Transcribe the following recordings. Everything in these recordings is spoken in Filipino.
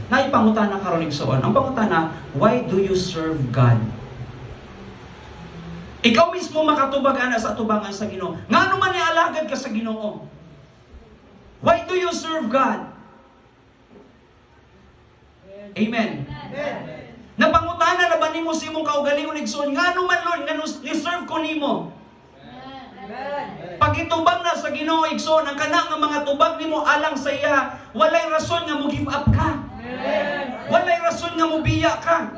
Naipangutana karon igsoon. Ang pangutana, why do you serve God? Ikaw mismo makatubag ana sa atubangan sa Ginoo. Ngano man nialagad ka sa Ginoo? Why do you serve God? Amen. Napangutana na ba nimo sa imong kaugalingon igsoon? Ngano man Lord ngano ni-serve ko nimo? Pag itubag na sa Ginoo igsoon, ang kana nga mga tubag nimo alang sa iya, walay rason nga mo give up ka. Walay rason nga mo biya ka.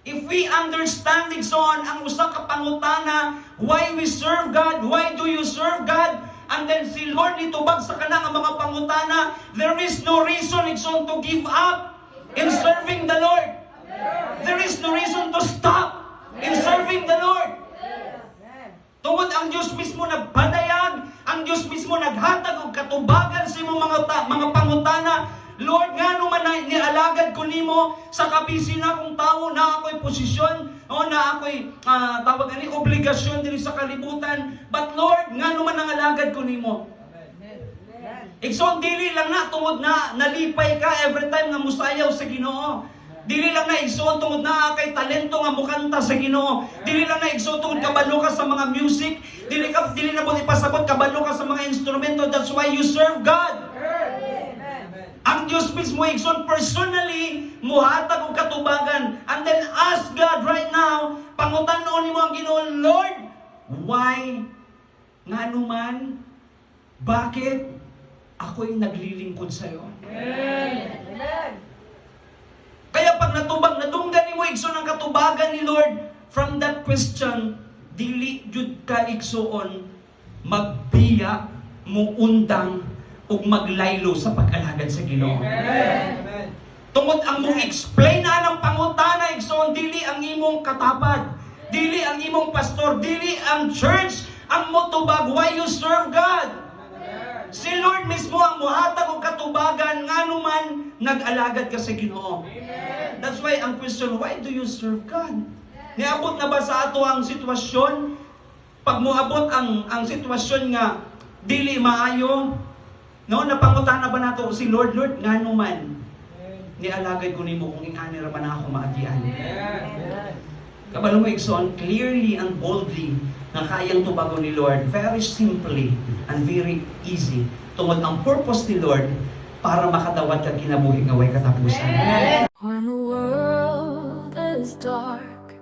If we understand igsoon ang usa ka pangutana, why we serve God, why do you serve God? And then si Lord nitubag sa kana nga mga pangutana, there is no reason igsoon to give up in serving the Lord. There is no reason to stop in serving the Lord. Tungod ang Diyos mismo nagpadayag, ang Diyos mismo naghatag og katubagan sa imong mga pangutana. Lord, ngano man nialagad ko nimo sa kabisi na akong tao, na ako'y posisyon, o na ako'y tawag ani obligasyon diri sa kalibutan. But Lord, ngano man ang alagad ko nimo. Igsoon dili lang na tungod na nalipay ka every time nga musayaw sa Ginoo. Dili lang na igsoon tungod na kay talento nga mukanta sa Ginoo. Dili lang na igsoon tungod kabalo ka sa mga music. Dili na mo ipasabot kabalo ka sa mga instrumento. That's why you serve God. Ang Diyos mismo igsoon personally muhatag og katubagan. And then ask God right now, pangutan-on nimo ang Ginoo, Lord, why ngano man, bakit ako'y naglilingkod sa iyo? Kaya pag natubag, nadunggan ni mo igsoon ang katubagan ni Lord, from that question, dili jud ka igsoon magbiya mo undang ug maglaylo sa pag-alagad sa Ginoo. Tungod ang mong explain na ng pangutana igsoon, dili ang imong katapad, dili ang imong pastor, dili ang church ang motubag why you serve God. Si Lord mismo ang muhatag og katubagan ngano man nag-alagad ka sa Ginoo. That's why ang question, why do you serve God? Niabot na ba sa ato ang sitwasyon? Pag moabot ang sitwasyon nga dili maayo, no, napangutana ba nato si Lord, ngano man nialagad ko nimo kung ingani ra man ako maagian. Kabalo mo igsoon, clearly and boldly nga kayang tubagon ni Lord, very simply and very easy. Tungod ang purpose ni Lord para makadawat ka kinabuhi nga way katapusan. When the world is dark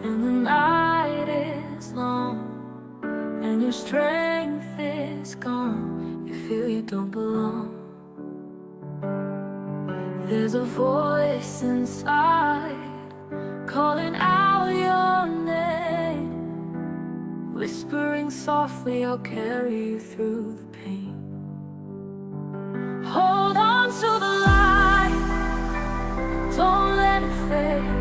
and the night is long and your strength is gone, you feel you don't belong. There's a voice inside calling out your name, whispering softly, I'll carry you through the pain. Hold on to the light, don't let it fade.